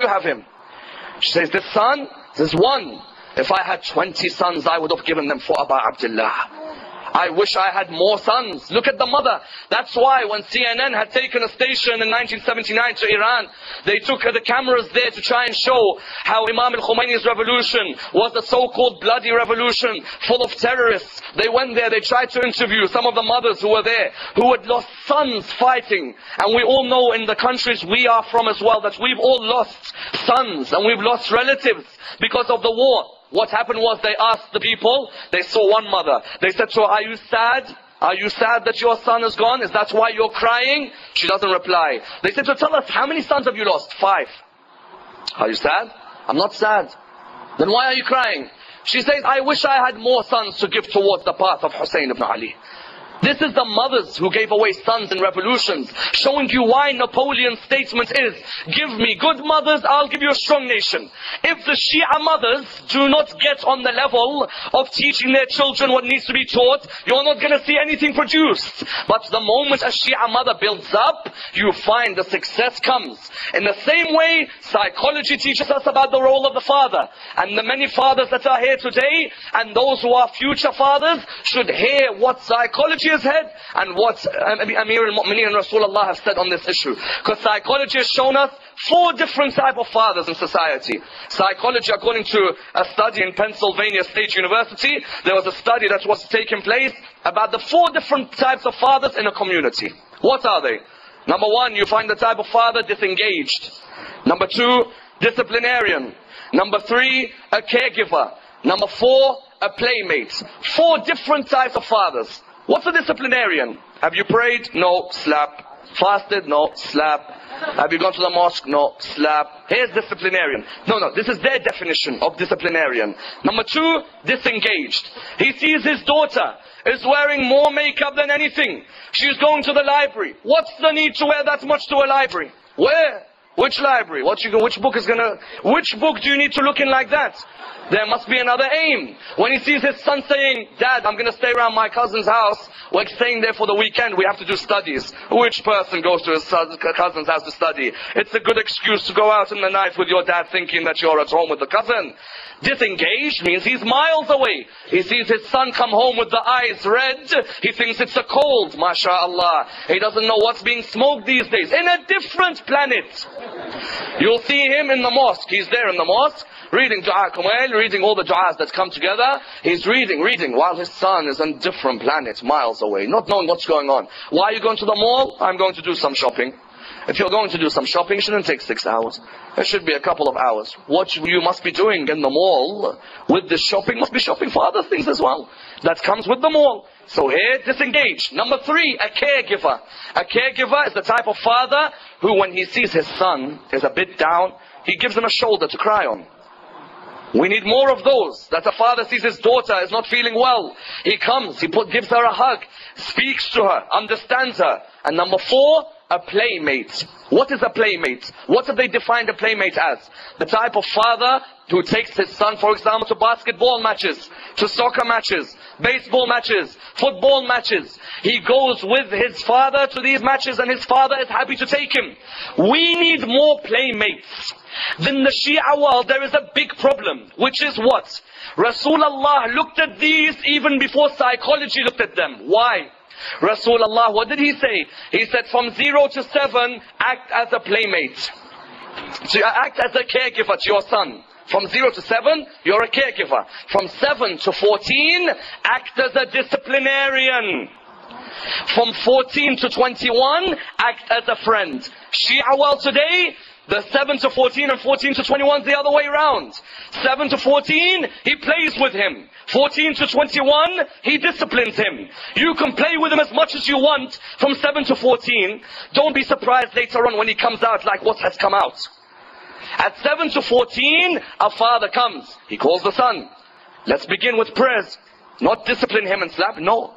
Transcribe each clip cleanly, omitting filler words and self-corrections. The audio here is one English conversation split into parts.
you have him? She says, this son, this one. If I had 20 sons, I would have given them for Abu Abdullah. I wish I had more sons. Look at the mother. That's why when CNN had taken a station in 1979 to Iran, they took the cameras there to try and show how Imam al-Khomeini's revolution was a so-called bloody revolution full of terrorists. They went there, they tried to interview some of the mothers who were there, who had lost sons fighting. And we all know in the countries we are from as well, that we've all lost sons and we've lost relatives because of the war. What happened was they asked the people, they saw one mother. They said to her, are you sad? Are you sad that your son is gone? Is that why you're crying? She doesn't reply. They said to her, tell us, how many sons have you lost? 5. Are you sad? I'm not sad. Then why are you crying? She says, I wish I had more sons to give towards the path of Hussein ibn Ali. This is the mothers who gave away sons in revolutions, showing you why Napoleon's statement is, give me good mothers, I'll give you a strong nation. If the Shia mothers do not get on the level of teaching their children what needs to be taught, you're not going to see anything produced. But the moment a Shia mother builds up, you find the success comes. In the same way, psychology teaches us about the role of the father. And the many fathers that are here today, and those who are future fathers, should hear what psychology has said and what Amir al-Mu'mineen and Rasulullah have said on this issue. Because psychology has shown us 4 different types of fathers in society. Psychology, according to a study in Pennsylvania State University, there was a study that was taking place about the 4 different types of fathers in a community. What are they? Number 1, you find the type of father disengaged. Number 2, disciplinarian. Number 3, a caregiver. Number 4, a playmate. 4 different types of fathers. What's a disciplinarian? Have you prayed? No, slap. Fasted? No, slap. Have you gone to the mosque? No, slap. Here's disciplinarian. No, this is their definition of disciplinarian. Number 2, disengaged. He sees his daughter is wearing more makeup than anything. She's going to the library. What's the need to wear that much to a library? Where? Which library? Which book do you need to look in like that? There must be another aim. When he sees his son saying, Dad, I'm going to stay around my cousin's house. We're staying there for the weekend. We have to do studies. Which person goes to his cousin's house to study? It's a good excuse to go out in the night with your dad thinking that you're at home with the cousin. Disengaged means he's miles away. He sees his son come home with the eyes red. He thinks it's a cold, mashallah. He doesn't know what's being smoked these days. In a different planet. You'll see him in the mosque. He's there in the mosque, reading Dua Kumail, reading all the du'as that come together. He's reading, while his son is on different planets, miles away, not knowing what's going on. Why are you going to the mall? I'm going to do some shopping. If you're going to do some shopping, it shouldn't take 6 hours. It should be a couple of hours. What you must be doing in the mall with this shopping must be shopping for other things as well. That comes with the mall. So here, disengaged. Number 3, a caregiver. A caregiver is the type of father who, when he sees his son is a bit down, he gives him a shoulder to cry on. We need more of those. That a father sees his daughter is not feeling well. He comes, gives her a hug, speaks to her, understands her. And number 4, a playmate. What is a playmate? What have they defined a playmate as? The type of father who takes his son, for example, to basketball matches, to soccer matches, baseball matches, football matches. He goes with his father to these matches and his father is happy to take him. We need more playmates. In the Shia world there is a big problem, which is what? Rasulullah looked at these even before psychology looked at them. Why? Rasulullah, what did he say? He said from 0 to 7, act as a playmate. So act as a caregiver to your son. From 0 to 7, you're a caregiver. From 7 to 14, act as a disciplinarian. From 14 to 21, act as a friend. Shia world today, the 7 to 14 and 14 to 21 is the other way around. 7 to 14, he plays with him. 14 to 21, he disciplines him. You can play with him as much as you want from 7 to 14. Don't be surprised later on when he comes out like what has come out. At 7 to 14, a father comes. He calls the son. Let's begin with prayers. Not discipline him and slap, no.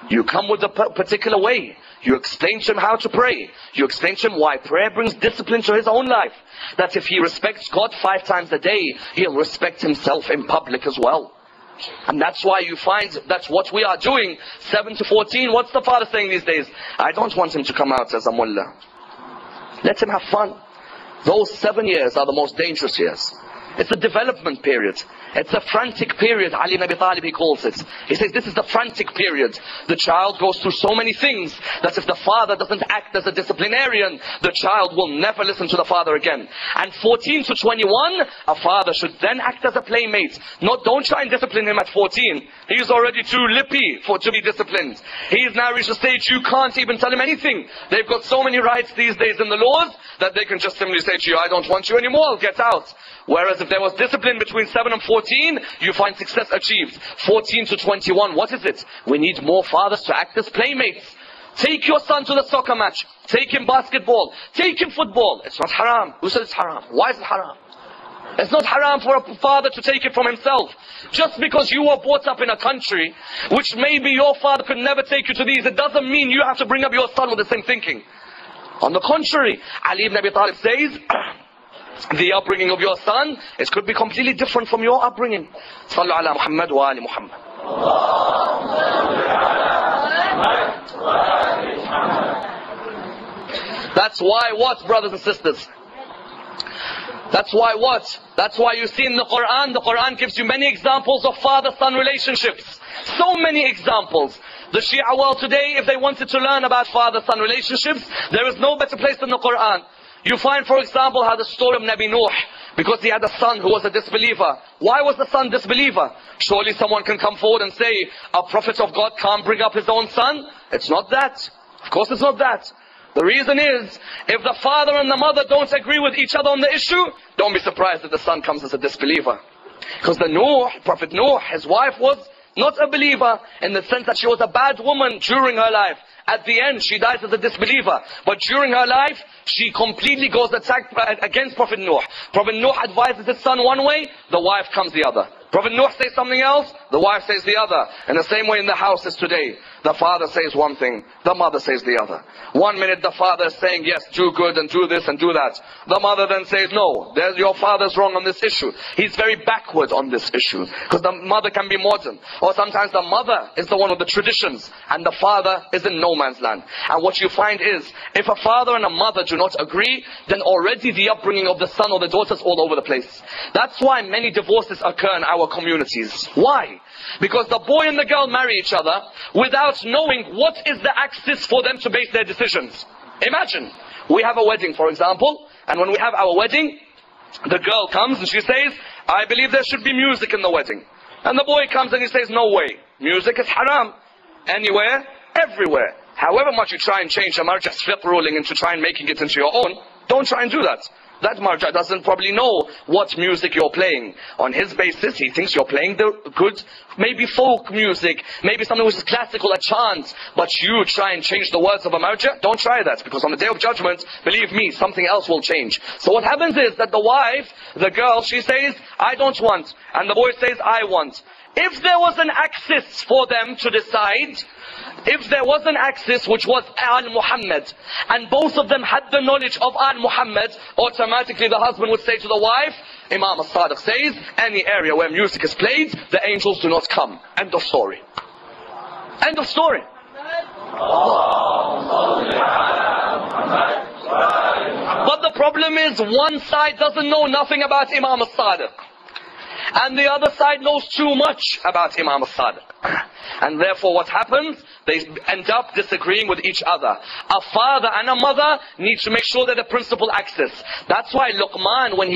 You come with a particular way. You explain to him how to pray. You explain to him why prayer brings discipline to his own life. That if he respects God 5 times a day, he'll respect himself in public as well. And that's why you find that's what we are doing. 7 to 14, what's the father saying these days? I don't want him to come out as a mullah. Let him have fun. Those 7 years are the most dangerous years. It's a development period. It's a frantic period, Ali ibn Abi Talib, he calls it. He says this is the frantic period. The child goes through so many things that if the father doesn't act as a disciplinarian, the child will never listen to the father again. And 14 to 21, a father should then act as a playmate. Don't try and discipline him at 14. He's already too lippy to be disciplined. He's now reached a stage you can't even tell him anything. They've got so many rights these days in the laws that they can just simply say to you, I don't want you anymore, I'll get out. Whereas if there was discipline between 7 and 14, you find success achieved. 14 to 21, what is it? We need more fathers to act as playmates. Take your son to the soccer match. Take him basketball. Take him football. It's not haram. Who said it's haram? Why is it haram? It's not haram for a father to take it from himself. Just because you were brought up in a country which maybe your father could never take you to these, it doesn't mean you have to bring up your son with the same thinking. On the contrary, Ali ibn Abi Talib says, the upbringing of your son, it could be completely different from your upbringing. Sallu ala Muhammad wa ali Muhammad. That's why what, brothers and sisters? That's why what? That's why you see in the Quran gives you many examples of father-son relationships. So many examples. The Shia world today, if they wanted to learn about father-son relationships, there is no better place than the Quran. You find, for example, how the story of Nabi Nuh, because he had a son who was a disbeliever. Why was the son disbeliever? Surely someone can come forward and say, a prophet of God can't bring up his own son? It's not that. Of course it's not that. The reason is, if the father and the mother don't agree with each other on the issue, don't be surprised that the son comes as a disbeliever. Because Prophet Nuh, his wife was not a believer in the sense that she was a bad woman during her life. At the end, she dies as a disbeliever. But during her life, she completely goes against Prophet Nuh. Prophet Nuh advises his son one way, the wife comes the other. Prophet Nuh says something else, the wife says the other. In the same way in the houses today, the father says one thing, the mother says the other. 1 minute the father is saying, yes, do good and do this and do that. The mother then says, no, your father's wrong on this issue. He's very backward on this issue. Because the mother can be modern. Or sometimes the mother is the one with the traditions and the father is in no man's land. And what you find is, if a father and a mother do not agree, then already the upbringing of the son or the daughter is all over the place. That's why many divorces occur in our communities. Why? Because the boy and the girl marry each other without knowing what is the axis for them to base their decisions. Imagine, we have a wedding, for example, and when we have our wedding, the girl comes and she says, I believe there should be music in the wedding. And the boy comes and he says, no way. Music is haram. Anywhere, everywhere. However much you try and change a marja's fiqh ruling into try and making it into your own, don't try and do that. That marja doesn't probably know what music you're playing. On his basis, he thinks you're playing the good, maybe folk music, maybe something which is classical, a chant. But you try and change the words of a marja, don't try that. Because on the day of judgment, believe me, something else will change. So what happens is that the wife, the girl, she says, I don't want. And the boy says, I want. If there was an axis for them to decide, if there was an axis which was Al-Muhammad, and both of them had the knowledge of Al-Muhammad, automatically the husband would say to the wife, Imam al-Sadiq says, any area where music is played, the angels do not come. End of story. End of story. But the problem is, one side doesn't know nothing about Imam al-Sadiq. And the other side knows too much about Imam al-Sadiq. And therefore what happens? They end up disagreeing with each other. A father and a mother need to make sure that the principal axis. That's why Luqman, when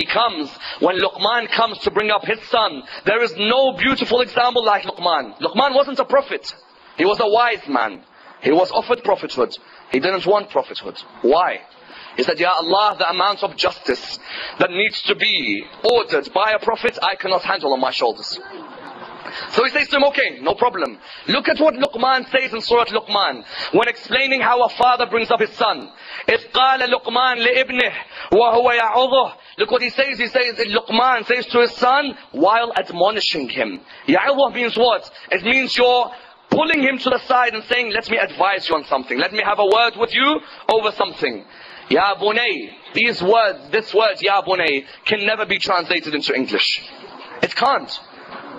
Luqman comes to bring up his son, there is no beautiful example like Luqman. Luqman wasn't a prophet. He was a wise man. He was offered prophethood. He didn't want prophethood. Why? He said, Ya Allah, the amount of justice that needs to be ordered by a prophet, I cannot handle on my shoulders. So he says to him, okay, no problem. Look at what Luqman says in Surah Luqman, when explaining how a father brings up his son. إِذْ قَالَ لُقْمَانَ لِإِبْنِهِ وَهُوَ يَعُظُهُ. Look what he says. He says, Luqman says to his son, while admonishing him. يَعُظُهُ means what? It means you're pulling him to the side and saying, let me advise you on something. Let me have a word with you over something. Ya bunay, this word Ya bunay can never be translated into English. It can't.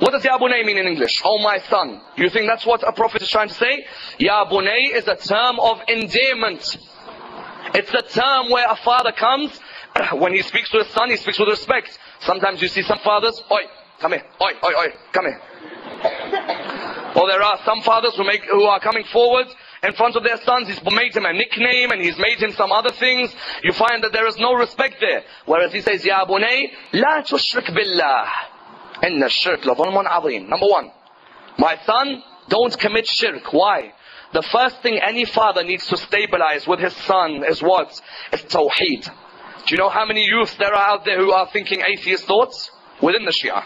What does Ya bunay mean in English? Oh my son. You think that's what a prophet is trying to say? Ya bunay is a term of endearment. It's a term where a father comes When he speaks to his son, he speaks with respect. Sometimes you see some fathers, oi, come here, oi, oi, oi, come here. Or there are some fathers who are coming forward in front of their sons. He's made him a nickname and he's made him some other things. You find that there is no respect there. Whereas he says, Ya bunay, la tushrik billah. Inna shirk la dhulmun azim. Number one, my son, don't commit shirk. Why? The first thing any father needs to stabilize with his son is what? Is tawheed. Do you know how many youths there are out there who are thinking atheist thoughts? Within the Shia.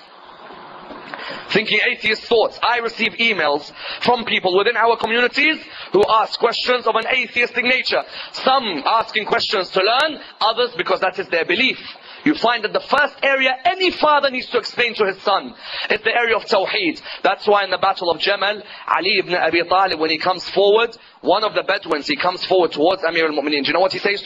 Thinking atheist thoughts. I receive emails from people within our communities who ask questions of an atheistic nature. Some asking questions to learn, others because that is their belief. You find that the first area any father needs to explain to his son is the area of Tawheed. That's why in the battle of Jamal, Ali ibn Abi Talib, when he comes forward, one of the Bedouins, he comes forward towards Amir al-Mu'mineen. Do you know what he says to him?